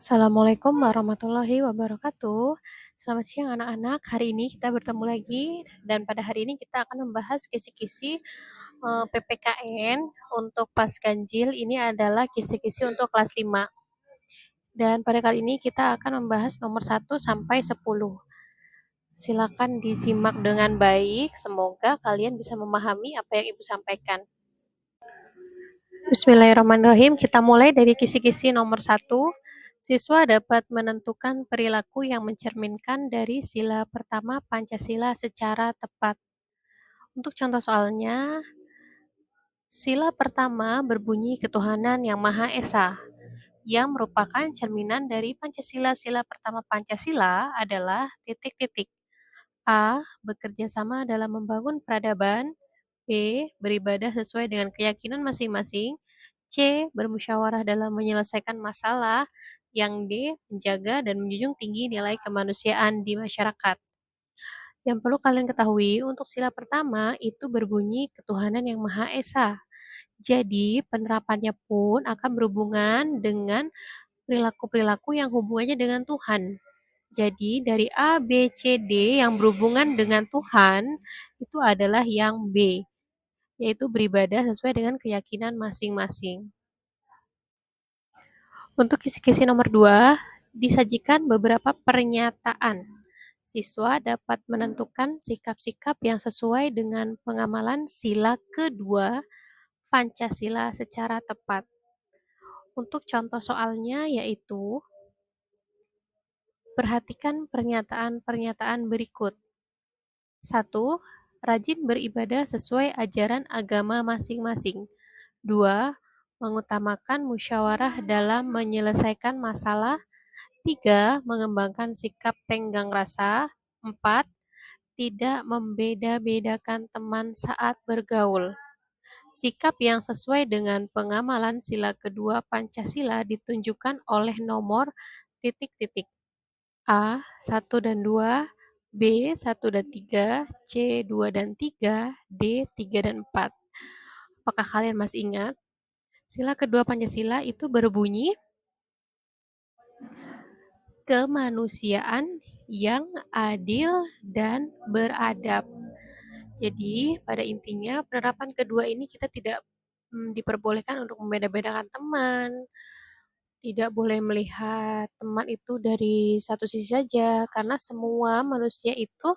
Assalamualaikum warahmatullahi wabarakatuh. Selamat siang anak-anak. Hari ini kita bertemu lagi dan pada hari ini kita akan membahas kisi-kisi PPKN untuk pas ganjil. Ini adalah kisi-kisi untuk kelas 5. Dan pada kali ini kita akan membahas nomor 1 sampai 10. Silakan disimak dengan baik. Semoga kalian bisa memahami apa yang Ibu sampaikan. Bismillahirrahmanirrahim. Kita mulai dari kisi-kisi nomor 1. Siswa dapat menentukan perilaku yang mencerminkan dari sila pertama Pancasila secara tepat. Untuk contoh soalnya, sila pertama berbunyi ketuhanan yang Maha Esa, yang merupakan cerminan dari Pancasila. Sila pertama Pancasila adalah titik-titik. A. Bekerja sama dalam membangun peradaban. B. Beribadah sesuai dengan keyakinan masing-masing. C. Bermusyawarah dalam menyelesaikan masalah. Yang D. Menjaga dan menjunjung tinggi nilai kemanusiaan di masyarakat. Yang perlu kalian ketahui, untuk sila pertama itu berbunyi ketuhanan yang Maha Esa. Jadi, penerapannya pun akan berhubungan dengan perilaku-perilaku yang hubungannya dengan Tuhan. Jadi, dari A, B, C, D yang berhubungan dengan Tuhan, itu adalah yang B, yaitu beribadah sesuai dengan keyakinan masing-masing. Untuk kisi-kisi nomor 2, disajikan beberapa pernyataan. Siswa dapat menentukan sikap-sikap yang sesuai dengan pengamalan sila kedua Pancasila secara tepat. Untuk contoh soalnya yaitu, perhatikan pernyataan-pernyataan berikut. 1. Rajin beribadah sesuai ajaran agama masing-masing. 2. Mengutamakan musyawarah dalam menyelesaikan masalah. 3. Mengembangkan sikap tenggang rasa. 4. Tidak membeda-bedakan teman saat bergaul. Sikap yang sesuai dengan pengamalan sila kedua Pancasila ditunjukkan oleh nomor titik-titik. A. 1 dan 2, B. 1 dan 3, C. 2 dan 3, D. 3 dan 4. Apakah kalian masih ingat? Sila kedua Pancasila itu berbunyi kemanusiaan yang adil dan beradab. Jadi, pada intinya penerapan kedua ini kita tidak diperbolehkan untuk membeda-bedakan teman, tidak boleh melihat teman itu dari satu sisi saja, karena semua manusia itu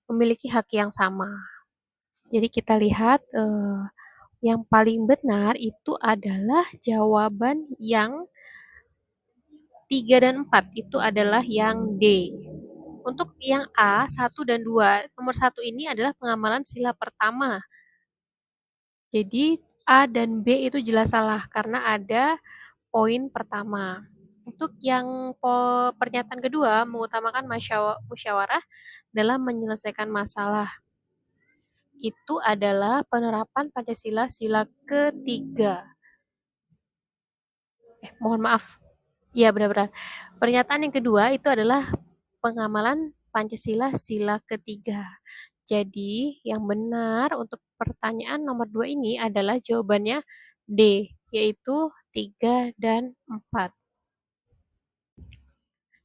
memiliki hak yang sama. Jadi kita lihat yang paling benar itu adalah jawaban yang 3 dan 4, itu adalah yang D. Untuk yang A, 1 dan 2, nomor 1 ini adalah pengamalan sila pertama. Jadi A dan B itu jelas salah karena ada poin pertama. Untuk yang pernyataan kedua, mengutamakan musyawarah dalam menyelesaikan masalah. Itu adalah penerapan Pancasila sila ketiga. Mohon maaf. Ya, benar-benar. Pernyataan yang kedua itu adalah pengamalan Pancasila sila ketiga. Jadi, yang benar untuk pertanyaan nomor 2 ini adalah jawabannya D, yaitu 3 dan 4.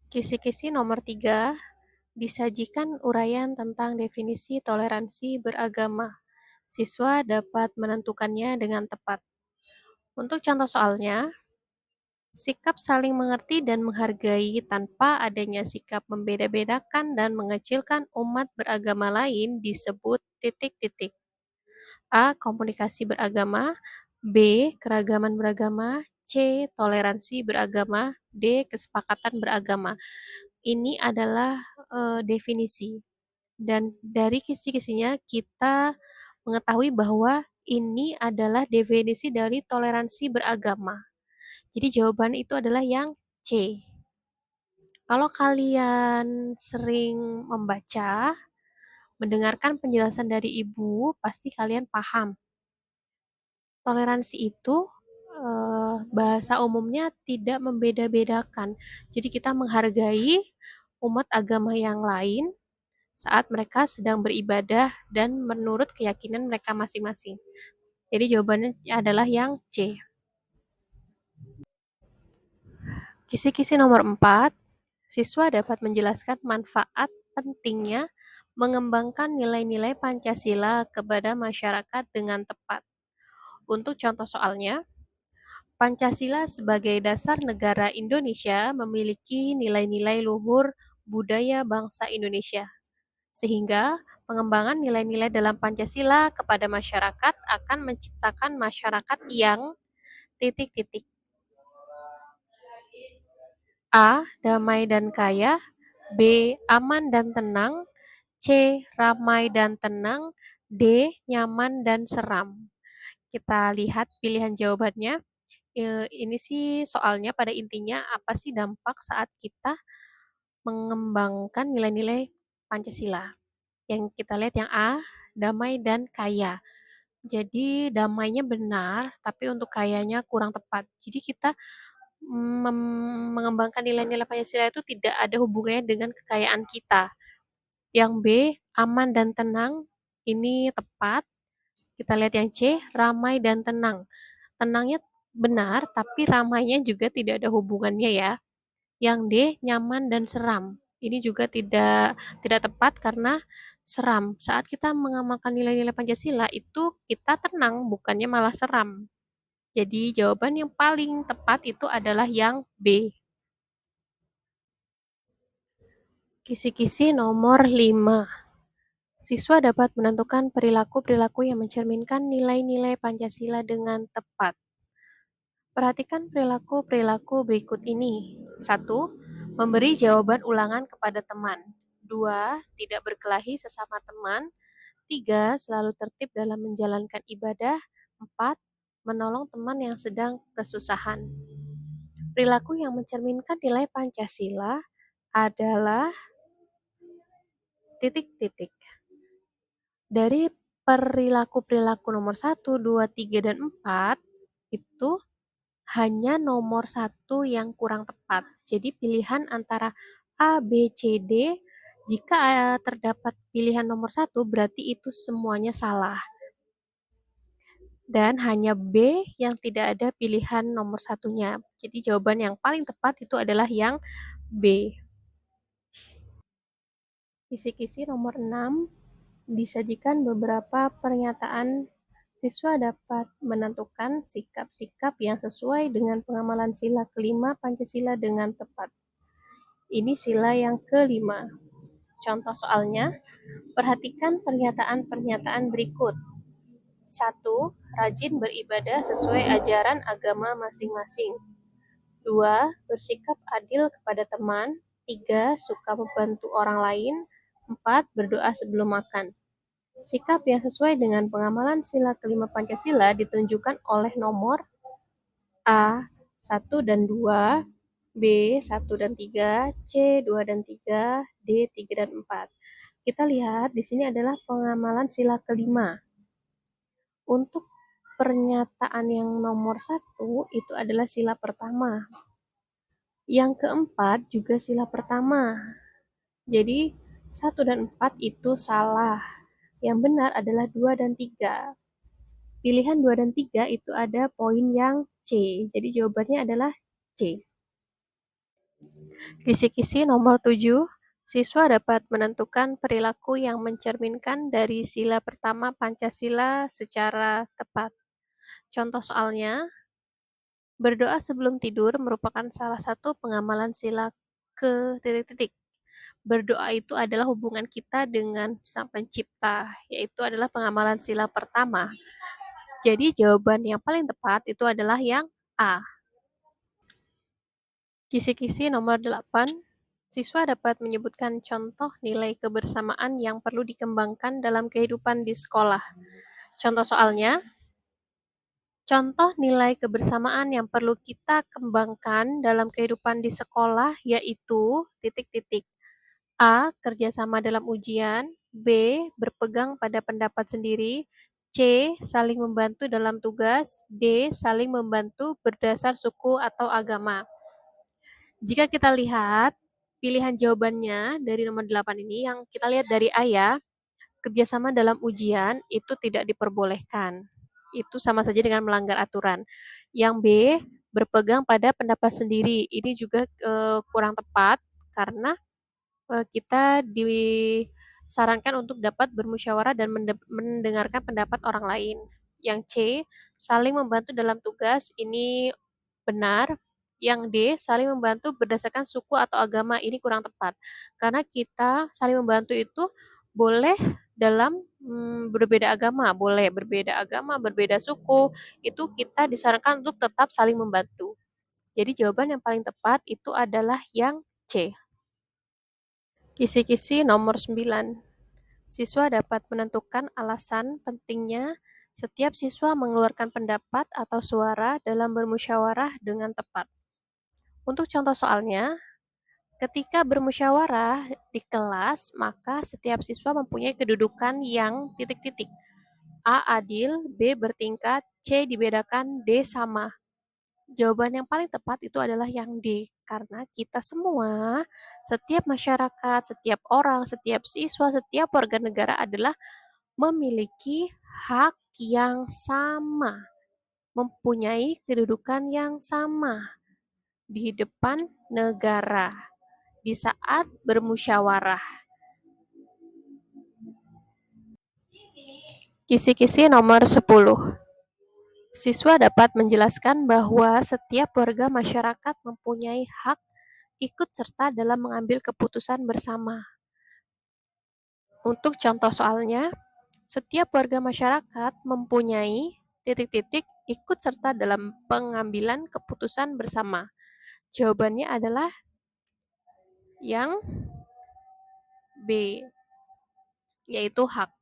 Kisi-kisi nomor 3, disajikan uraian tentang definisi toleransi beragama. Siswa dapat menentukannya dengan tepat. Untuk contoh soalnya, sikap saling mengerti dan menghargai tanpa adanya sikap membeda-bedakan dan mengecilkan umat beragama lain disebut titik-titik. A. Komunikasi beragama. B. Keragaman beragama. C. Toleransi beragama. D. Kesepakatan beragama. Ini adalah definisi. Dan dari kisi-kisinya kita mengetahui bahwa ini adalah definisi dari toleransi beragama. Jadi jawaban itu adalah yang C. Kalau kalian sering membaca, mendengarkan penjelasan dari Ibu, pasti kalian paham. Toleransi itu bahasa umumnya tidak membeda-bedakan. Jadi kita menghargai umat agama yang lain saat mereka sedang beribadah dan menurut keyakinan mereka masing-masing. Jadi jawabannya adalah yang C. Kisi-kisi nomor 4, siswa dapat menjelaskan manfaat pentingnya mengembangkan nilai-nilai Pancasila kepada masyarakat dengan tepat. Untuk contoh soalnya, Pancasila sebagai dasar negara Indonesia memiliki nilai-nilai luhur budaya bangsa Indonesia, sehingga pengembangan nilai-nilai dalam Pancasila kepada masyarakat akan menciptakan masyarakat yang titik-titik. A. Damai dan kaya. B. Aman dan tenang. C. Ramai dan tenang. D. Nyaman dan seram. Kita lihat pilihan jawabannya. Ini sih soalnya pada intinya apa sih dampak saat kita mengembangkan nilai-nilai Pancasila. Yang kita lihat yang A, damai dan kaya. Jadi damainya benar, tapi untuk kayanya kurang tepat. Jadi kita mengembangkan nilai-nilai Pancasila itu tidak ada hubungannya dengan kekayaan kita. Yang B, aman dan tenang, ini tepat. Kita lihat yang C, ramai dan tenang. Tenangnya benar, tapi ramainya juga tidak ada hubungannya ya. Yang D, nyaman dan seram. Ini juga tidak tepat karena seram. Saat kita mengamalkan nilai-nilai Pancasila itu kita tenang, bukannya malah seram. Jadi jawaban yang paling tepat itu adalah yang B. Kisi-kisi nomor 5. Siswa dapat menentukan perilaku-perilaku yang mencerminkan nilai-nilai Pancasila dengan tepat. Perhatikan perilaku-perilaku berikut ini. 1. Memberi jawaban ulangan kepada teman. 2. Tidak berkelahi sesama teman. 3. Selalu tertib dalam menjalankan ibadah. 4. Menolong teman yang sedang kesusahan. Perilaku yang mencerminkan nilai Pancasila adalah titik-titik. Dari perilaku-perilaku nomor 1, 2, 3, dan 4, itu hanya nomor 1 yang kurang tepat. Jadi pilihan antara A, B, C, D, jika terdapat pilihan nomor 1, berarti itu semuanya salah. Dan hanya B yang tidak ada pilihan nomor satunya. Jadi jawaban yang paling tepat itu adalah yang B. Kisi-kisi nomor 6, disajikan beberapa pernyataan. Siswa dapat menentukan sikap-sikap yang sesuai dengan pengamalan sila kelima Pancasila dengan tepat. Ini sila yang kelima. Contoh soalnya, perhatikan pernyataan-pernyataan berikut. 1. Rajin beribadah sesuai ajaran agama masing-masing. 2. Bersikap adil kepada teman. 3. Suka membantu orang lain. 4. Berdoa sebelum makan. Sikap yang sesuai dengan pengamalan sila kelima Pancasila ditunjukkan oleh nomor A 1 dan 2, B 1 dan 3, C 2 dan 3, D 3 dan 4. Kita lihat di sini adalah pengamalan sila kelima. Untuk pernyataan yang nomor 1 itu adalah sila pertama. Yang keempat juga sila pertama. Jadi 1 dan 4 itu salah. Yang benar adalah 2 dan 3. Pilihan 2 dan 3 itu ada poin yang C. Jadi jawabannya adalah C. Kisi-kisi nomor 7. Siswa dapat menentukan perilaku yang mencerminkan dari sila pertama Pancasila secara tepat. Contoh soalnya, berdoa sebelum tidur merupakan salah satu pengamalan sila ke titik-titik. Berdoa itu adalah hubungan kita dengan Sang Pencipta, yaitu adalah pengamalan sila pertama. Jadi jawaban yang paling tepat itu adalah yang A. Kisi-kisi nomor 8. Siswa dapat menyebutkan contoh nilai kebersamaan yang perlu dikembangkan dalam kehidupan di sekolah. Contoh soalnya, contoh nilai kebersamaan yang perlu kita kembangkan dalam kehidupan di sekolah yaitu titik-titik. A. Kerjasama dalam ujian. B. Berpegang pada pendapat sendiri. C. Saling membantu dalam tugas. D. Saling membantu berdasar suku atau agama. Jika kita lihat pilihan jawabannya dari nomor 8 ini, yang kita lihat dari A ya, kerjasama dalam ujian itu tidak diperbolehkan. Itu sama saja dengan melanggar aturan. Yang B, berpegang pada pendapat sendiri. Ini juga kurang tepat karena kita disarankan untuk dapat bermusyawarah dan mendengarkan pendapat orang lain. Yang C, saling membantu dalam tugas, ini benar. Yang D, saling membantu berdasarkan suku atau agama, ini kurang tepat. Karena kita saling membantu itu boleh dalam berbeda agama, boleh berbeda agama, berbeda suku, itu kita disarankan untuk tetap saling membantu. Jadi jawaban yang paling tepat itu adalah yang C. Kisi-kisi nomor 9. Siswa dapat menentukan alasan pentingnya setiap siswa mengeluarkan pendapat atau suara dalam bermusyawarah dengan tepat. Untuk contoh soalnya, ketika bermusyawarah di kelas, maka setiap siswa mempunyai kedudukan yang titik-titik. A adil, B bertingkat, C dibedakan, D sama. Jawaban yang paling tepat itu adalah yang D, karena kita semua, setiap masyarakat, setiap orang, setiap siswa, setiap warga negara adalah memiliki hak yang sama, mempunyai kedudukan yang sama di depan negara di saat bermusyawarah. Kisi-kisi nomor 10. Siswa dapat menjelaskan bahwa setiap warga masyarakat mempunyai hak ikut serta dalam mengambil keputusan bersama. Untuk contoh soalnya, setiap warga masyarakat mempunyai titik-titik ikut serta dalam pengambilan keputusan bersama. Jawabannya adalah yang B, yaitu hak.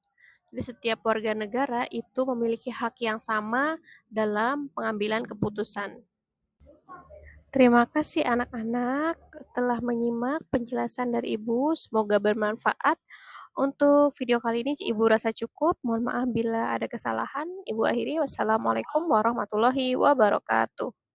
Jadi setiap warga negara itu memiliki hak yang sama dalam pengambilan keputusan. Terima kasih anak-anak telah menyimak penjelasan dari Ibu. Semoga bermanfaat. Untuk video kali ini Ibu rasa cukup. Mohon maaf bila ada kesalahan. Ibu akhiri. Wassalamualaikum warahmatullahi wabarakatuh.